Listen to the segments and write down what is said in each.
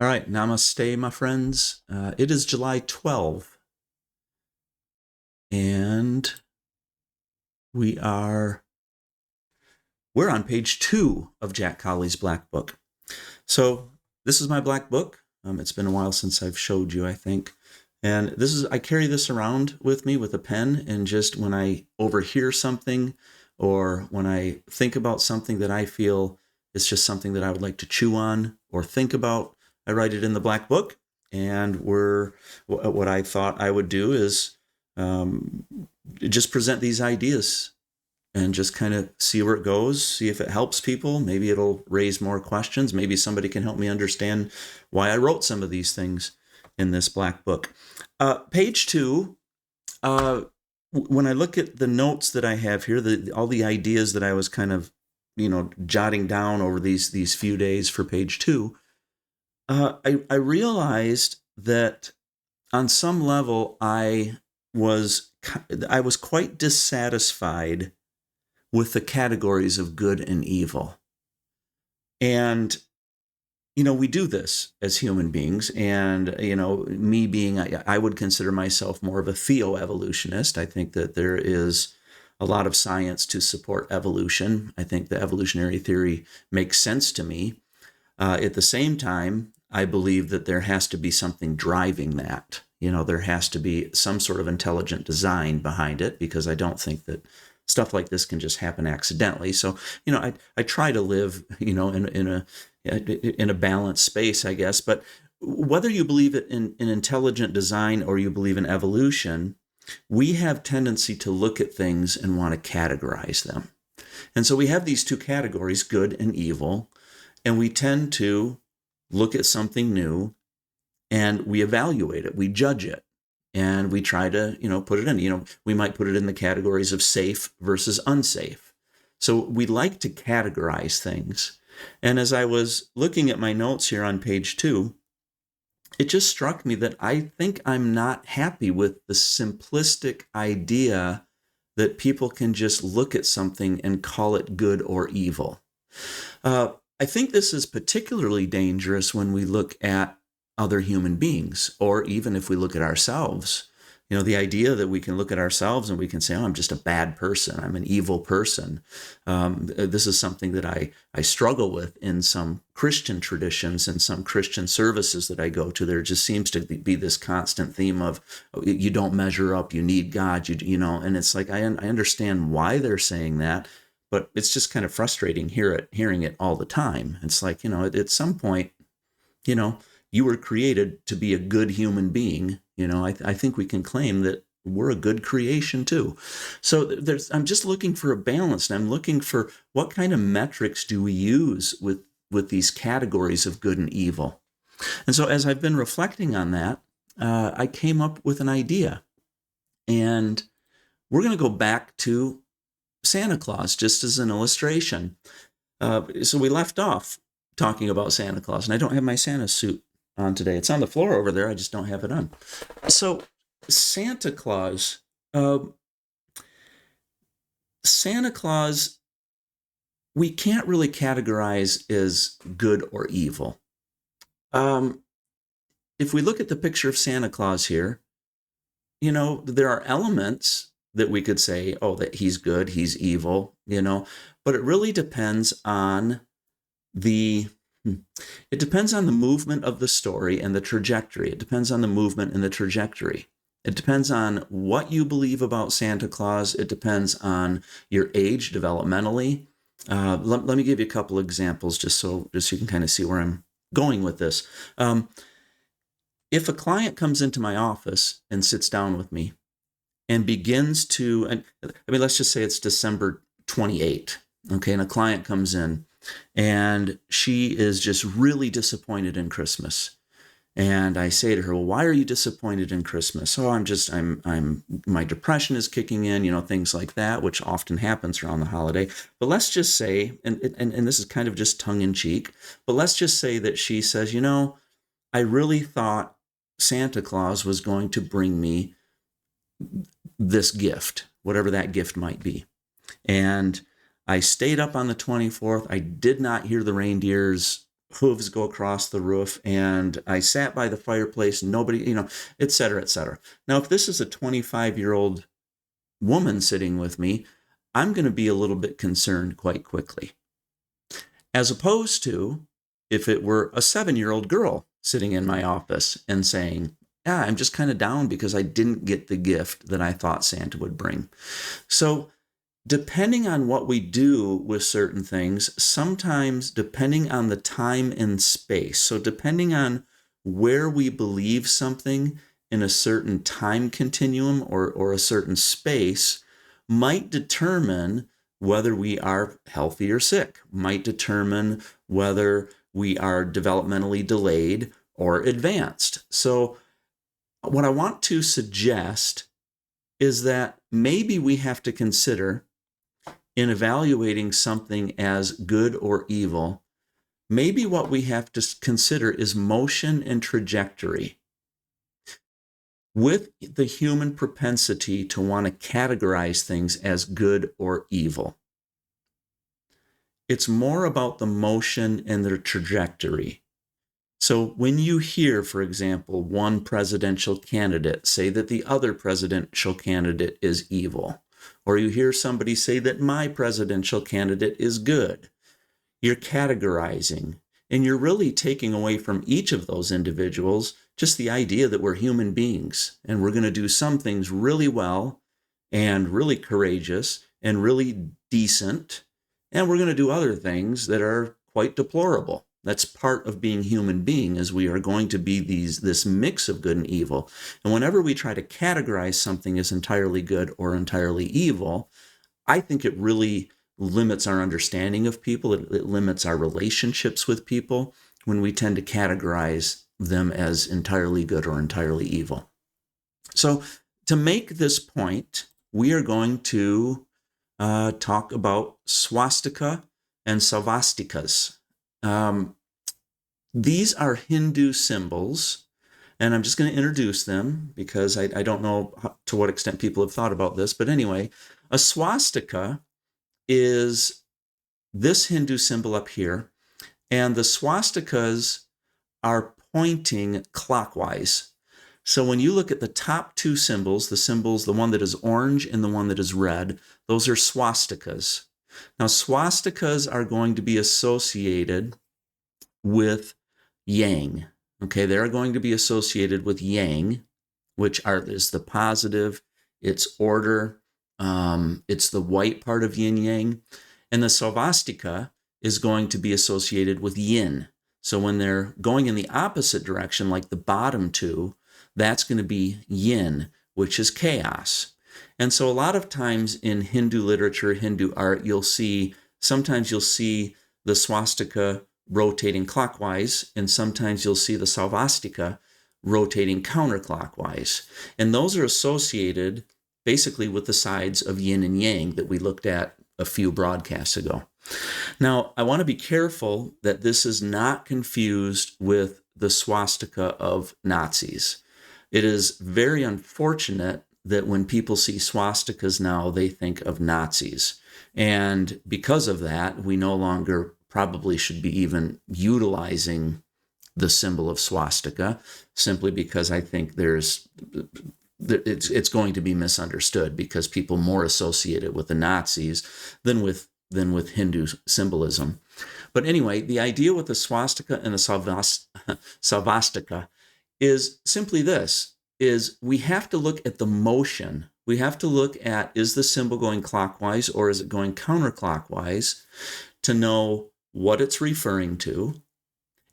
All right, namaste, my friends. It is July 12th, and we are we're on page 2 of Jack Colley's Black Book. So this is my Black Book. It's been a while since I've showed you, I think. And I carry this around with me with a pen, and just when I overhear something or when I think about something that I feel is just something that I would like to chew on or think about, I write it in the Black Book. And what I thought I would do is just present these ideas and just kind of see where it goes, see if it helps people. Maybe it'll raise more questions. Maybe somebody can help me understand why I wrote some of these things in this Black Book. Page 2, when I look at the notes that I have here, all the ideas that I was kind of, jotting down over these few days for page 2, I realized that on some level I was quite dissatisfied with the categories of good and evil. And, we do this as human beings. And, me being, I would consider myself more of a theo-evolutionist. I think that there is a lot of science to support evolution. I think the evolutionary theory makes sense to me. At the same time, I believe that there has to be something driving that. There has to be some sort of intelligent design behind it, because I don't think that stuff like this can just happen accidentally. So, I try to live, in a balanced space, I guess. But whether you believe in intelligent design or you believe in evolution, we have tendency to look at things and want to categorize them. And so we have these two categories, good and evil, and we tend to look at something new and we evaluate it, we judge it, and we try to, put it in. We might put it in the categories of safe versus unsafe. So we like to categorize things. And as I was looking at my notes here on page 2, it just struck me that I think I'm not happy with the simplistic idea that people can just look at something and call it good or evil. I think this is particularly dangerous when we look at other human beings, or even if we look at ourselves. The idea that we can look at ourselves and we can say, oh, I'm just a bad person, I'm an evil person. This is something that I struggle with in some Christian traditions and some Christian services that I go to. There just seems to be this constant theme of, you don't measure up, you need God, and it's like, I understand why they're saying that, but it's just kind of frustrating hearing it all the time. It's like, at some point, you were created to be a good human being. I think we can claim that we're a good creation too. So I'm just looking for a balance. And I'm looking for what kind of metrics do we use with these categories of good and evil. And so as I've been reflecting on that, I came up with an idea. And we're going to go back to Santa Claus, just as an illustration. So we left off talking about Santa Claus, and I don't have my Santa suit on today. It's on the floor over there. I just don't have it on. So Santa Claus, we can't really categorize as good or evil. If we look at the picture of Santa Claus here, there are elements that we could say, oh, that he's good, he's evil, but it really depends on the movement of the story and the trajectory. It depends on the movement and the trajectory. It depends on what you believe about Santa Claus. It depends on your age developmentally. Let me give you a couple examples just so you can kind of see where I'm going with this. If a client comes into my office and sits down with me and begins to, let's just say it's December 28th, okay, and a client comes in and she is just really disappointed in Christmas. And I say to her, well, why are you disappointed in Christmas? Oh, my depression is kicking in, things like that, which often happens around the holiday. But let's just say, and this is kind of just tongue in cheek, but let's just say that she says, I really thought Santa Claus was going to bring me this gift, whatever that gift might be. And I stayed up on the 24th. I did not hear the reindeers hooves go across the roof, and I sat by the fireplace, nobody, et cetera, et cetera. Now, if this is a 25-year-old woman sitting with me, I'm going to be a little bit concerned quite quickly. As opposed to if it were a 7-year-old girl sitting in my office and saying, yeah, I'm just kind of down because I didn't get the gift that I thought Santa would bring. So depending on what we do with certain things, sometimes depending on the time and space, so depending on where we believe something in a certain time continuum or a certain space, might determine whether we are healthy or sick, might determine whether we are developmentally delayed or advanced. So what I want to suggest is that maybe we have to consider, in evaluating something as good or evil, maybe what we have to consider is motion and trajectory. With the human propensity to want to categorize things as good or evil, it's more about the motion and the trajectory. So when you hear, for example, one presidential candidate say that the other presidential candidate is evil, or you hear somebody say that my presidential candidate is good, you're categorizing, and you're really taking away from each of those individuals just the idea that we're human beings, and we're going to do some things really well, and really courageous, and really decent, and we're going to do other things that are quite deplorable. That's part of being human being, is we are going to be this mix of good and evil. And whenever we try to categorize something as entirely good or entirely evil, I think it really limits our understanding of people. It limits our relationships with people when we tend to categorize them as entirely good or entirely evil. So to make this point, we are going to talk about swastika and savastikas. These are Hindu symbols, and I'm just going to introduce them because I don't know to what extent people have thought about this. But anyway, a swastika is this Hindu symbol up here, and the swastikas are pointing clockwise. So when you look at the top two symbols, the one that is orange and the one that is red, those are swastikas. Now, swastikas are going to be associated with yang. Okay, they're going to be associated with yang, which is the positive, it's order, it's the white part of yin yang. And the svastika is going to be associated with yin. So when they're going in the opposite direction, like the bottom two, that's going to be yin, which is chaos. And so a lot of times in Hindu literature, Hindu art, sometimes you'll see the swastika rotating clockwise, and sometimes you'll see the svastika rotating counterclockwise. And those are associated basically with the sides of yin and yang that we looked at a few broadcasts ago. Now, I want to be careful that this is not confused with the swastika of Nazis. It is very unfortunate that when people see swastikas now, they think of Nazis. And because of that, we no longer probably should be even utilizing the symbol of swastika, simply because I think it's going to be misunderstood because people more associate it with the Nazis than with Hindu symbolism. But anyway, the idea with the swastika and the savastika is simply this, is we have to look at the motion. We have to look at, is the symbol going clockwise or is it going counterclockwise, to know what it's referring to.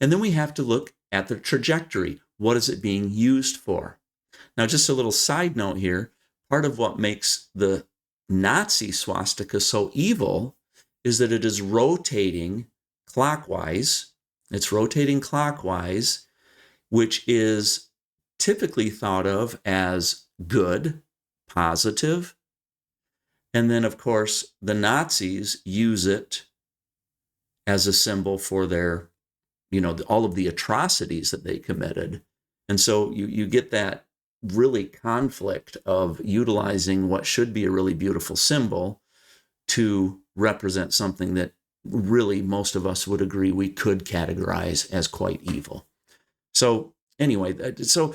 And then we have to look at the trajectory. What is it being used for? Now, just a little side note here, part of what makes the Nazi swastika so evil is that it is rotating clockwise. It's rotating clockwise, which is typically thought of as good, positive. And then, of course, the Nazis use it as a symbol for their, all of the atrocities that they committed. And so you get that really conflict of utilizing what should be a really beautiful symbol to represent something that really most of us would agree we could categorize as quite evil. So anyway, so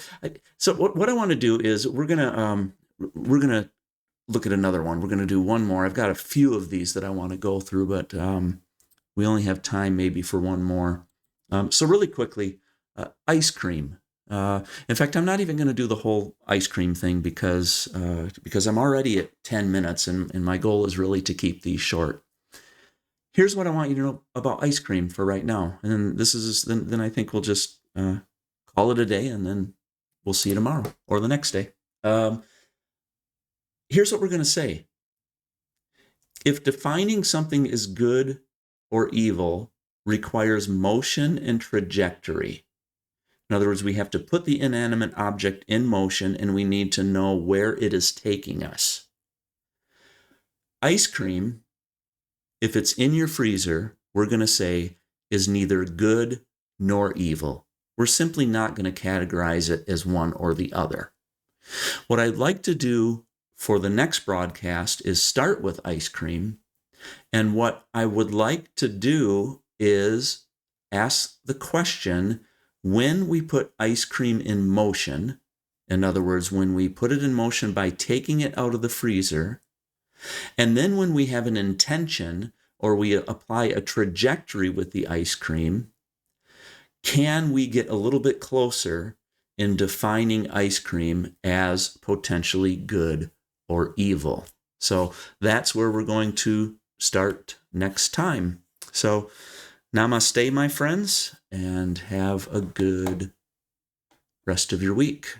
what I want to do is we're gonna look at another one. We're gonna do one more. I've got a few of these that I want to go through, but we only have time maybe for one more. So really quickly, ice cream. In fact, I'm not even going to do the whole ice cream thing because I'm already at 10 minutes, and my goal is really to keep these short. Here's what I want you to know about ice cream for right now, and then I think we'll just call it a day, and then we'll see you tomorrow or the next day. Here's what we're going to say. If defining something as good or evil requires motion and trajectory, in other words, we have to put the inanimate object in motion, and we need to know where it is taking us. Ice cream, if it's in your freezer, we're going to say is neither good nor evil. We're simply not going to categorize it as one or the other. What I'd like to do for the next broadcast is start with ice cream, and what I would like to do is ask the question, when we put ice cream in motion, in other words, when we put it in motion by taking it out of the freezer, and then when we have an intention or we apply a trajectory with the ice cream, can we get a little bit closer in defining ice cream as potentially good or evil? So that's where we're going to start next time. So namaste, my friends, and have a good rest of your week.